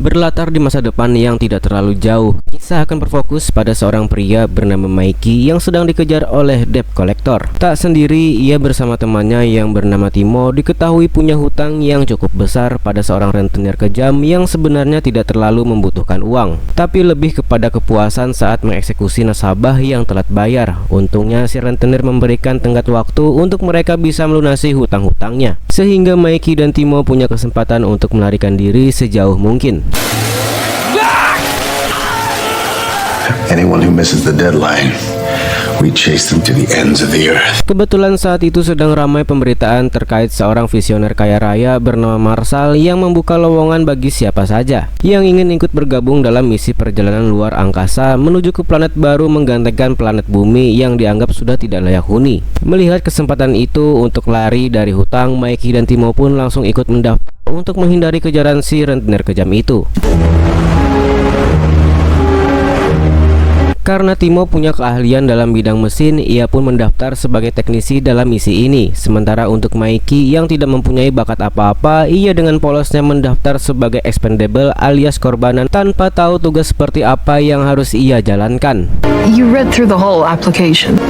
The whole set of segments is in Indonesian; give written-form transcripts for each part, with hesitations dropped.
Berlatar di masa depan yang tidak terlalu jauh, kisah akan berfokus pada seorang pria bernama Mikey yang sedang dikejar oleh debt collector. Tak sendiri, ia bersama temannya yang bernama Timo diketahui punya hutang yang cukup besar pada seorang rentenir kejam yang sebenarnya tidak terlalu membutuhkan uang, tapi lebih kepada kepuasan saat mengeksekusi nasabah yang telat bayar. Untungnya si rentenir memberikan tenggat waktu untuk mereka bisa melunasi hutang-hutangnya, sehingga Mikey dan Timo punya kesempatan untuk melarikan diri sejauh mungkin. Anyone who misses the deadline, we chase them to the ends of the earth. Kebetulan saat itu sedang ramai pemberitaan terkait seorang visioner kaya raya bernama Marshall yang membuka lowongan bagi siapa saja yang ingin ikut bergabung dalam misi perjalanan luar angkasa menuju ke planet baru menggantikan planet bumi yang dianggap sudah tidak layak huni. Melihat kesempatan itu untuk lari dari hutang, Mikey dan Timo pun langsung ikut mendaftar untuk menghindari kejaran si rentenir kejam itu. Karena Timo punya keahlian dalam bidang mesin, ia pun mendaftar sebagai teknisi dalam misi ini. Sementara untuk Mikey yang tidak mempunyai bakat apa-apa, ia dengan polosnya mendaftar sebagai expendable alias korbanan tanpa tahu tugas seperti apa yang harus ia jalankan. You read through the whole application?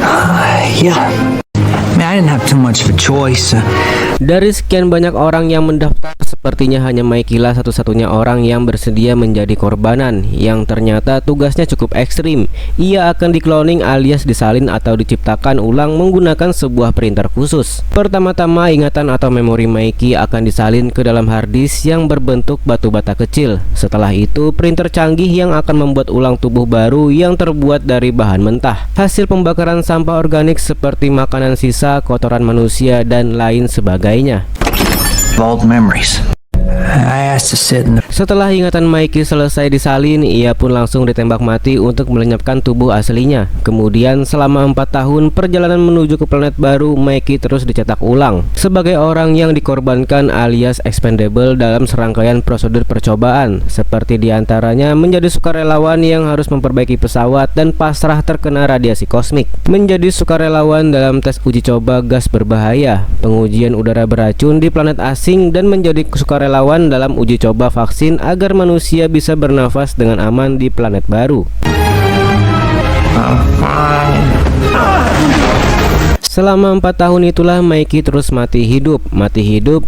Yeah. I didn't have too much of a choice. Dari sekian banyak orang yang mendaftar, sepertinya hanya Mikey lah satu-satunya orang yang bersedia menjadi korbanan, yang ternyata tugasnya cukup ekstrim. Ia akan di-cloning alias disalin atau diciptakan ulang menggunakan sebuah printer khusus. Pertama-tama ingatan atau memori Mikey akan disalin ke dalam harddisk yang berbentuk batu bata kecil. Setelah itu printer canggih yang akan membuat ulang tubuh baru yang terbuat dari bahan mentah. Hasil pembakaran sampah organik seperti makanan sisa, kotoran manusia, dan lain sebagainya. Vault memories. I asked to sit in the... Setelah ingatan Mikey selesai disalin, ia pun langsung ditembak mati untuk melenyapkan tubuh aslinya. Kemudian selama 4 tahun perjalanan menuju ke planet baru, Mikey terus dicetak ulang sebagai orang yang dikorbankan alias expendable dalam serangkaian prosedur percobaan, seperti diantaranya menjadi sukarelawan yang harus memperbaiki pesawat dan pasrah terkena radiasi kosmik, menjadi sukarelawan dalam tes uji coba gas berbahaya, pengujian udara beracun di planet asing, dan menjadi sukarelawan dalam uji coba vaksin agar manusia bisa bernafas dengan aman di planet baru. Selama 4 tahun itulah Mikey terus mati hidup,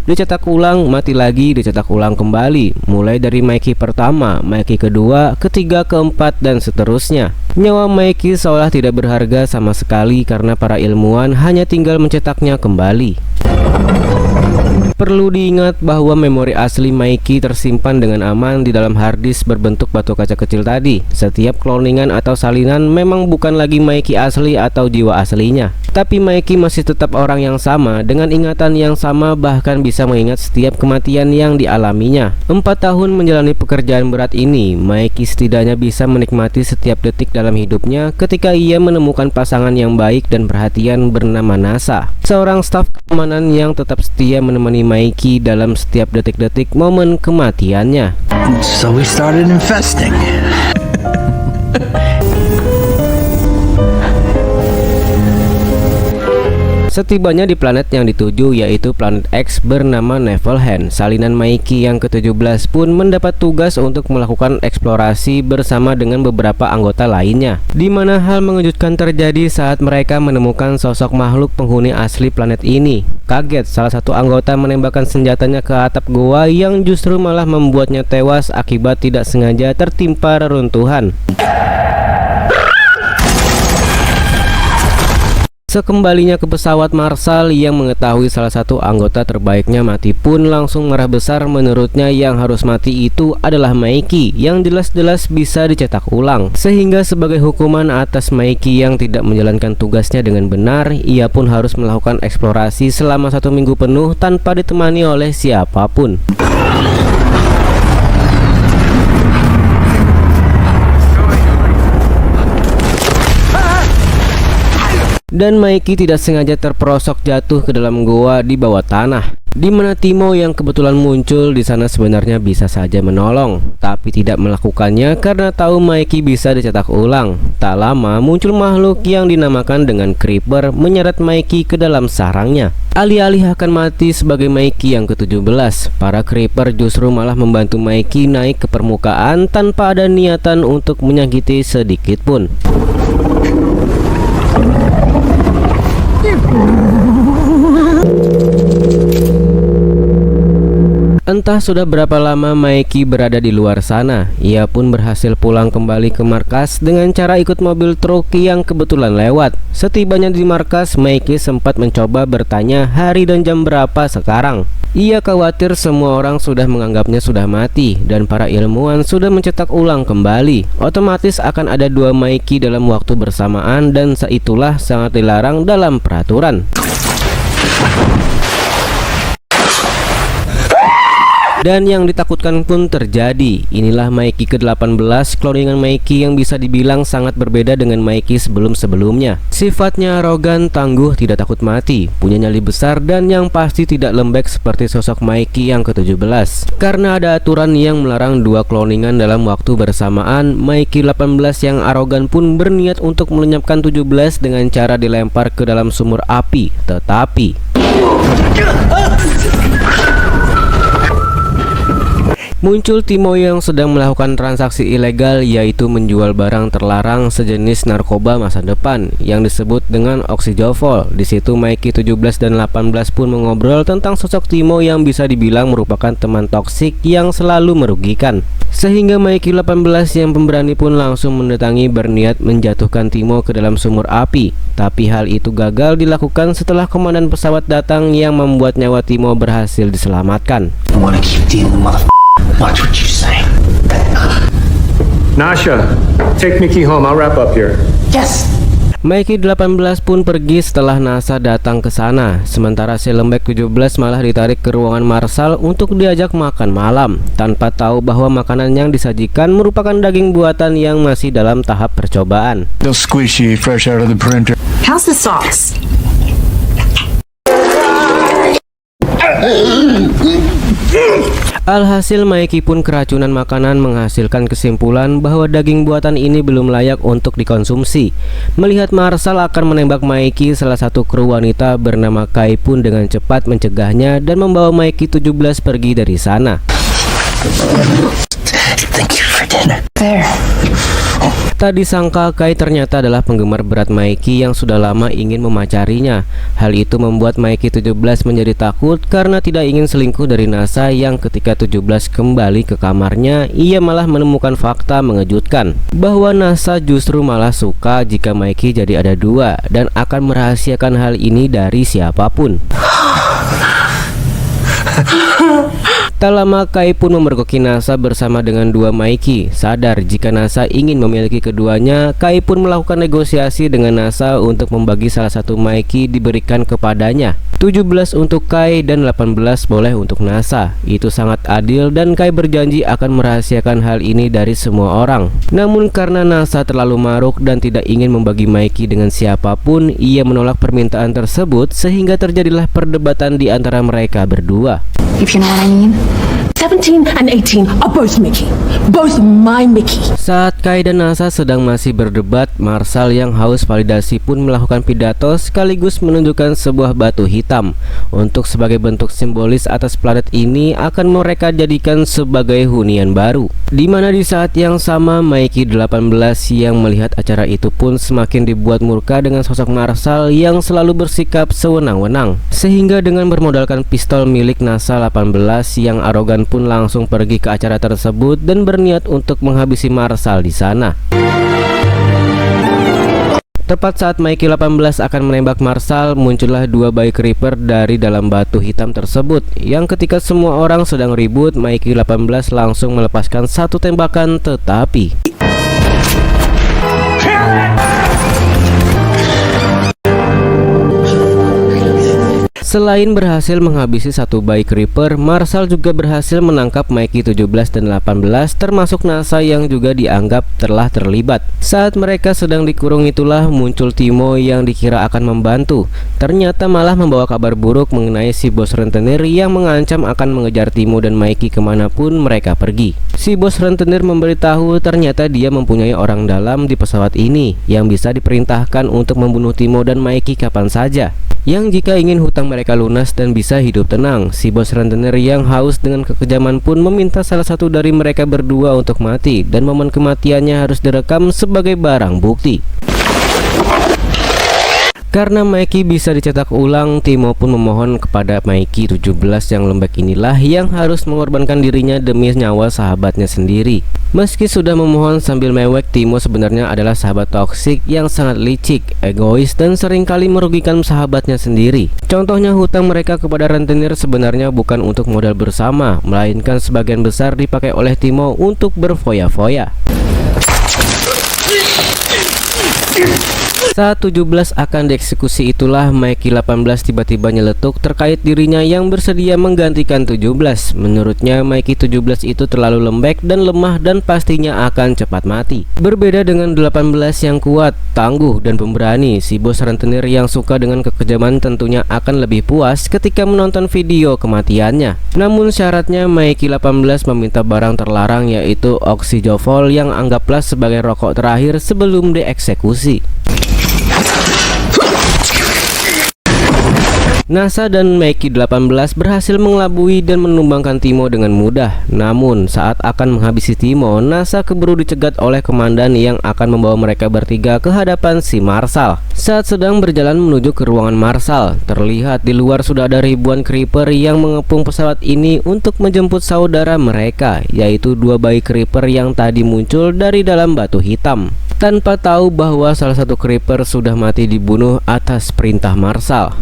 dicetak ulang, mati lagi, dicetak ulang kembali. Mulai dari Mikey pertama, Mikey kedua, ketiga, keempat, dan seterusnya. Nyawa Mikey seolah tidak berharga sama sekali karena para ilmuwan hanya tinggal mencetaknya kembali. Perlu diingat bahwa memori asli Mikey tersimpan dengan aman di dalam harddisk berbentuk batu kaca kecil tadi. Setiap cloningan atau salinan memang bukan lagi Mikey asli atau jiwa aslinya, tapi Mikey masih tetap orang yang sama dengan ingatan yang sama, bahkan bisa mengingat setiap kematian yang dialaminya. 4 tahun menjalani pekerjaan berat ini, Mikey setidaknya bisa menikmati setiap detik dalam hidupnya ketika ia menemukan pasangan yang baik dan perhatian bernama NASA, seorang staf keamanan yang tetap setia menemani Mikey dalam setiap detik-detik momen kematiannya. So we started investing. Setibanya di planet yang dituju, yaitu planet X bernama Nevelhen, salinan Mikey yang ke-17 pun mendapat tugas untuk melakukan eksplorasi bersama dengan beberapa anggota lainnya, di mana hal mengejutkan terjadi saat mereka menemukan sosok makhluk penghuni asli planet ini. Kaget, salah satu anggota menembakkan senjatanya ke atap goa yang justru malah membuatnya tewas akibat tidak sengaja tertimpa reruntuhan. Sekembalinya ke pesawat, Marshall yang mengetahui salah satu anggota terbaiknya mati pun langsung marah besar. Menurutnya yang harus mati itu adalah Mikey yang jelas-jelas bisa dicetak ulang. Sehingga sebagai hukuman atas Mikey yang tidak menjalankan tugasnya dengan benar, ia pun harus melakukan eksplorasi selama 1 minggu penuh tanpa ditemani oleh siapapun. Dan Mikey tidak sengaja terperosok jatuh ke dalam goa di bawah tanah. di mana Timo yang kebetulan muncul di sana sebenarnya bisa saja menolong, tapi tidak melakukannya karena tahu Mikey bisa dicetak ulang. Tak lama muncul makhluk yang dinamakan dengan Creeper menyeret Mikey ke dalam sarangnya. Alih-alih akan mati sebagai Mikey yang ke-17, para Creeper justru malah membantu Mikey naik ke permukaan tanpa ada niatan untuk menyakiti sedikit pun. Entah sudah berapa lama Mikey berada di luar sana, ia pun berhasil pulang kembali ke markas dengan cara ikut mobil truk yang kebetulan lewat. Setibanya di markas, Mikey sempat mencoba bertanya hari dan jam berapa sekarang. Ia khawatir semua orang sudah menganggapnya sudah mati dan para ilmuwan sudah mencetak ulang kembali. Otomatis akan ada dua Mikey dalam waktu bersamaan dan itulah sangat dilarang dalam peraturan. Dan yang ditakutkan pun terjadi. Inilah Mikey ke-18, kloningan Mikey yang bisa dibilang sangat berbeda dengan Mikey sebelum-sebelumnya. Sifatnya arogan, tangguh, tidak takut mati, punya nyali besar, dan yang pasti tidak lembek seperti sosok Mikey yang ke-17. Karena ada aturan yang melarang dua kloningan dalam waktu bersamaan, Mikey 18 yang arogan pun berniat untuk melenyapkan 17 dengan cara dilempar ke dalam sumur api. Tetapi muncul Timo yang sedang melakukan transaksi ilegal, yaitu menjual barang terlarang sejenis narkoba masa depan yang disebut dengan oxyjovol. Di situ Mikey 17 dan 18 pun mengobrol tentang sosok Timo yang bisa dibilang merupakan teman toksik yang selalu merugikan. Sehingga Mikey 18 yang pemberani pun langsung mendatangi berniat menjatuhkan Timo ke dalam sumur api. Tapi hal itu gagal dilakukan setelah komandan pesawat datang yang membuat nyawa Timo berhasil diselamatkan. Watch what you say. Nasha, take Mickey home. I'll wrap up here. Yes. Mikey 18 pun pergi setelah NASA datang ke sana. Sementara si lembek 17 malah ditarik ke ruangan Marshall untuk diajak makan malam, tanpa tahu bahwa makanan yang disajikan merupakan daging buatan yang masih dalam tahap percobaan. They'll squishy, fresh out of the printer. How's the sauce? Alhasil Mikey pun keracunan makanan menghasilkan kesimpulan bahwa daging buatan ini belum layak untuk dikonsumsi. Melihat Marshall akan menembak Mikey, salah satu kru wanita bernama Kai pun dengan cepat mencegahnya dan membawa Mikey 17 pergi dari sana. Thank you for dinner. There. Tak disangka Kai ternyata adalah penggemar berat Mikey yang sudah lama ingin memacarinya. Hal itu membuat Mikey 17 menjadi takut karena tidak ingin selingkuh dari NASA yang ketika 17 kembali ke kamarnya, ia malah menemukan fakta mengejutkan bahwa NASA justru malah suka jika Mikey jadi ada dua dan akan merahasiakan hal ini dari siapapun. Tak lama Kai pun memergoki NASA bersama dengan dua Mikey. Sadar jika NASA ingin memiliki keduanya, Kai pun melakukan negosiasi dengan NASA untuk membagi salah satu Mikey diberikan kepadanya. 17 untuk Kai dan 18 boleh untuk NASA. Itu sangat adil dan Kai berjanji akan merahasiakan hal ini dari semua orang. Namun karena NASA terlalu maruk dan tidak ingin membagi Mikey dengan siapapun, ia menolak permintaan tersebut sehingga terjadilah perdebatan di antara mereka berdua. If you know what I mean. 17 and 18 are both Mickey. Both my Mickey. Saat Kai dan NASA sedang masih berdebat, Marshall yang haus validasi pun melakukan pidato sekaligus menunjukkan sebuah batu hitam. Untuk sebagai bentuk simbolis atas planet ini akan mereka jadikan sebagai hunian baru. Dimana di saat yang sama Mikey 18 yang melihat acara itu pun semakin dibuat murka dengan sosok Marshall yang selalu bersikap sewenang-wenang. Sehingga dengan bermodalkan pistol milik NASA 18 yang arogan pun langsung pergi ke acara tersebut dan berniat untuk menghabisi Marshall di sana. Tepat saat Mikey 18 akan menembak Marshall, muncullah dua bayi Creeper dari dalam batu hitam tersebut. Yang ketika semua orang sedang ribut, Mikey 18 langsung melepaskan satu tembakan, tetapi Selain berhasil menghabisi satu bayi Creeper, Marshall juga berhasil menangkap Mikey 17 dan 18 termasuk NASA yang juga dianggap telah terlibat. Saat mereka sedang dikurung itulah muncul Timo yang dikira akan membantu. Ternyata malah membawa kabar buruk mengenai si bos rentenir yang mengancam akan mengejar Timo dan Mikey kemanapun mereka pergi. Si bos rentenir memberitahu ternyata dia mempunyai orang dalam di pesawat ini yang bisa diperintahkan untuk membunuh Timo dan Mikey kapan saja. Yang jika ingin hutang mereka lunas dan bisa hidup tenang, si bos rentenir yang haus dengan kekejaman pun meminta salah satu dari mereka berdua untuk mati dan momen kematiannya harus direkam sebagai barang bukti. Karena Mikey bisa dicetak ulang, Timo pun memohon kepada Mikey 17 yang lembek inilah yang harus mengorbankan dirinya demi nyawa sahabatnya sendiri. Meski sudah memohon sambil mewek, Timo sebenarnya adalah sahabat toksik yang sangat licik, egois, dan seringkali merugikan sahabatnya sendiri. Contohnya hutang mereka kepada rentenir sebenarnya bukan untuk modal bersama, melainkan sebagian besar dipakai oleh Timo untuk berfoya-foya. Saat 17 akan dieksekusi itulah Mikey 18 tiba-tiba nyeletuk terkait dirinya yang bersedia menggantikan 17. Menurutnya Mikey 17 itu terlalu lembek dan lemah dan pastinya akan cepat mati. Berbeda dengan 18 yang kuat, tangguh, dan pemberani, si bos rentenir yang suka dengan kekejaman tentunya akan lebih puas ketika menonton video kematiannya. Namun syaratnya Mikey 18 meminta barang terlarang yaitu oksijofol yang anggaplah sebagai rokok terakhir sebelum dieksekusi. NASA dan Mikey 18 berhasil mengelabui dan menumbangkan Timo dengan mudah. Namun saat akan menghabisi Timo, NASA keburu dicegat oleh komandan yang akan membawa mereka bertiga ke hadapan si Marshall. Saat sedang berjalan menuju ke ruangan Marshall, terlihat di luar sudah ada ribuan Creeper yang mengepung pesawat ini untuk menjemput saudara mereka, yaitu dua bayi Creeper yang tadi muncul dari dalam batu hitam. Tanpa tahu bahwa salah satu Creeper sudah mati dibunuh atas perintah Marshall.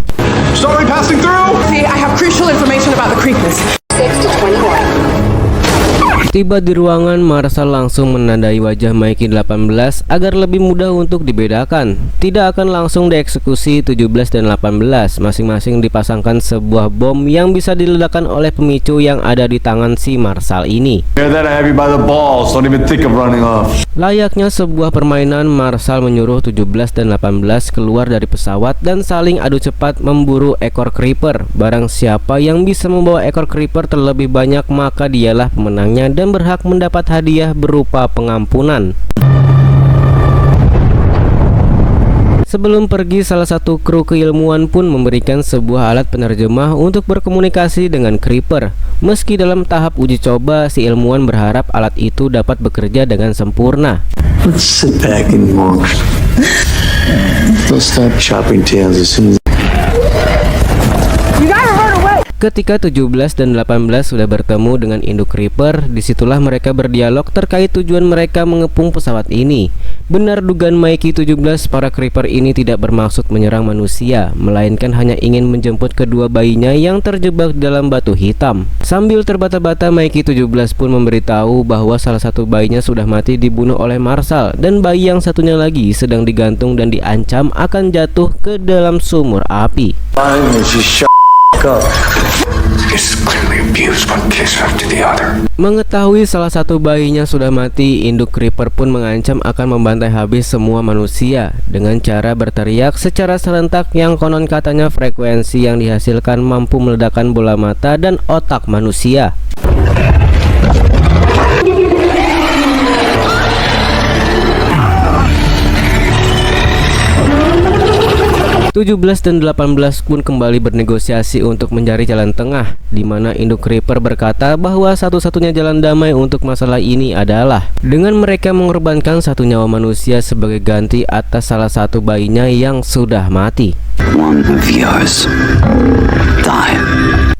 Sorry, passing through! I have crucial information about the creepers. 6 to 21. Tiba di ruangan, Marshall langsung menandai wajah Mikey 18 agar lebih mudah untuk dibedakan. Tidak akan langsung dieksekusi 17 dan 18. Masing-masing dipasangkan sebuah bom yang bisa diledakkan oleh pemicu yang ada di tangan si Marshall ini. Layaknya sebuah permainan, Marshall menyuruh 17 dan 18 keluar dari pesawat dan saling adu cepat memburu ekor Creeper. Barang siapa yang bisa membawa ekor Creeper terlebih banyak maka dialah pemenangnya dan berhak mendapat hadiah berupa pengampunan. Sebelum pergi, salah satu kru keilmuan pun memberikan sebuah alat penerjemah untuk berkomunikasi dengan Creeper. Meski dalam tahap uji coba, si ilmuwan berharap alat itu dapat bekerja dengan sempurna. Let's sit back and walk. They'll stop chopping tails as soon as... Ketika 17 dan 18 sudah bertemu dengan induk Creeper, disitulah mereka berdialog terkait tujuan mereka mengepung pesawat ini. Benar dugaan Mikey 17, para Creeper ini tidak bermaksud menyerang manusia, melainkan hanya ingin menjemput kedua bayinya yang terjebak dalam batu hitam. Sambil terbata-bata, Mikey 17 pun memberitahu bahwa salah satu bayinya sudah mati dibunuh oleh Marshall dan bayi yang satunya lagi sedang digantung dan diancam akan jatuh ke dalam sumur api. Mengetahui salah satu bayinya sudah mati, induk Creeper pun mengancam akan membantai habis semua manusia dengan cara berteriak secara serentak yang konon katanya frekuensi yang dihasilkan mampu meledakkan bola mata dan otak manusia. 17 dan 18 pun kembali bernegosiasi untuk mencari jalan tengah, di mana induk Creeper berkata bahwa satu-satunya jalan damai untuk masalah ini adalah dengan mereka mengorbankan satu nyawa manusia sebagai ganti atas salah satu bayinya yang sudah mati. One of yours died.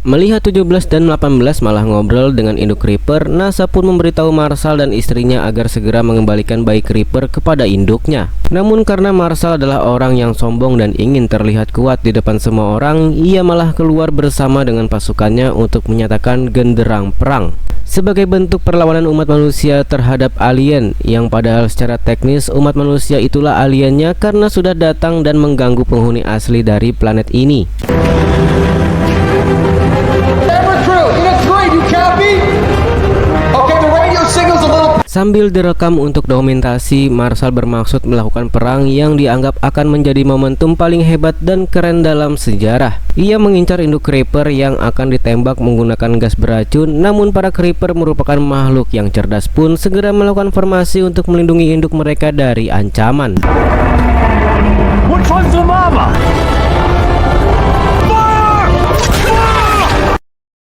Melihat 17 dan 18 malah ngobrol dengan induk Creeper, NASA pun memberitahu Marshall dan istrinya agar segera mengembalikan bayi Creeper kepada induknya. Namun karena Marshall adalah orang yang sombong dan ingin terlihat kuat di depan semua orang, ia malah keluar bersama dengan pasukannya untuk menyatakan genderang perang sebagai bentuk perlawanan umat manusia terhadap alien, yang padahal secara teknis umat manusia itulah aliennya karena sudah datang dan mengganggu penghuni asli dari planet ini. Camera crew, unit 3, you copy? Okay, the radio signal's a little... Sambil direkam untuk dokumentasi, Marshall bermaksud melakukan perang yang dianggap akan menjadi momentum paling hebat dan keren dalam sejarah. Ia mengincar induk Creeper yang akan ditembak menggunakan gas beracun, namun para Creeper merupakan makhluk yang cerdas pun segera melakukan formasi untuk melindungi induk mereka dari ancaman. What comes to mama?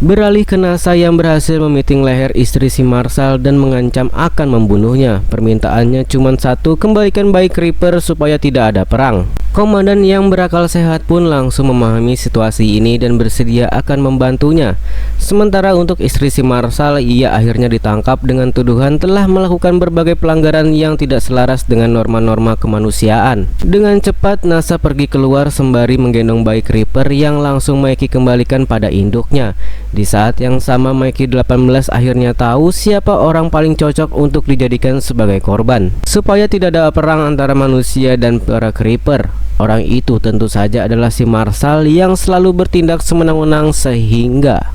Beralih ke NASA yang berhasil memiting leher istri si Marshall dan mengancam akan membunuhnya. Permintaannya cuma satu, kembalikan bayi Creeper supaya tidak ada perang. Komandan yang berakal sehat pun langsung memahami situasi ini dan bersedia akan membantunya. Sementara untuk istri si Marshall, ia akhirnya ditangkap dengan tuduhan telah melakukan berbagai pelanggaran yang tidak selaras dengan norma-norma kemanusiaan. Dengan cepat NASA pergi keluar sembari menggendong bayi Creeper yang langsung Mikey kembalikan pada induknya. Di saat yang sama Mikey 18 akhirnya tahu siapa orang paling cocok untuk dijadikan sebagai korban. Supaya tidak ada perang antara manusia dan para Creeper, orang itu tentu saja adalah si Marshall yang selalu bertindak semenang-menang sehingga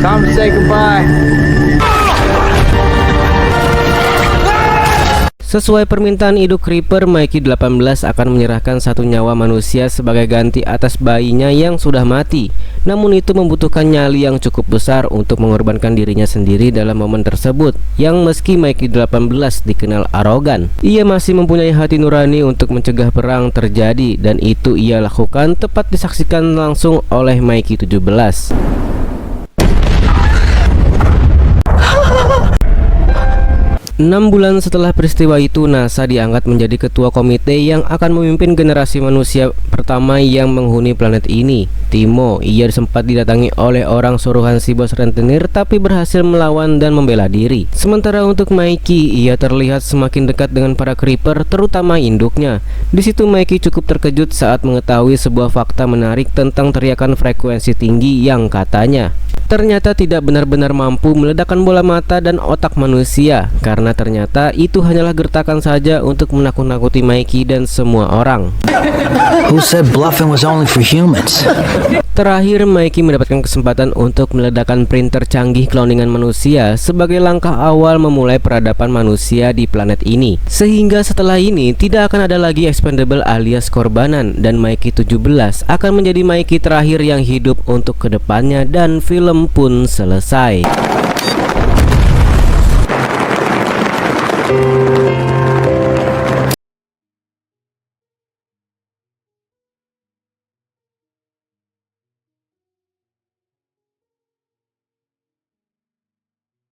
Time to say goodbye. sesuai permintaan induk Creeper, Mikey 18 akan menyerahkan satu nyawa manusia sebagai ganti atas bayinya yang sudah mati. Namun itu membutuhkan nyali yang cukup besar untuk mengorbankan dirinya sendiri dalam momen tersebut. Yang meski Mikey 18 dikenal arogan, ia masih mempunyai hati nurani untuk mencegah perang terjadi, dan itu ia lakukan tepat disaksikan langsung oleh Mikey 17. 6 bulan setelah peristiwa itu, NASA diangkat menjadi ketua komite yang akan memimpin generasi manusia pertama yang menghuni planet ini. Timo, ia sempat didatangi oleh orang suruhan si bos rentenir tapi berhasil melawan dan membela diri. Sementara untuk Mikey, ia terlihat semakin dekat dengan para Creeper, terutama induknya. Di situ Mikey cukup terkejut saat mengetahui sebuah fakta menarik tentang teriakan frekuensi tinggi yang katanya ternyata tidak benar-benar mampu meledakkan bola mata dan otak manusia, karena ternyata itu hanyalah gertakan saja untuk menakut-nakuti Mikey dan semua orang. Who said bluffing was only for humans? Terakhir, Mikey mendapatkan kesempatan untuk meledakkan printer canggih kloningan manusia sebagai langkah awal memulai peradaban manusia di planet ini. Sehingga setelah ini tidak akan ada lagi expendable alias korbanan, dan Mikey 17 akan menjadi Mikey terakhir yang hidup untuk kedepannya, dan film pun selesai.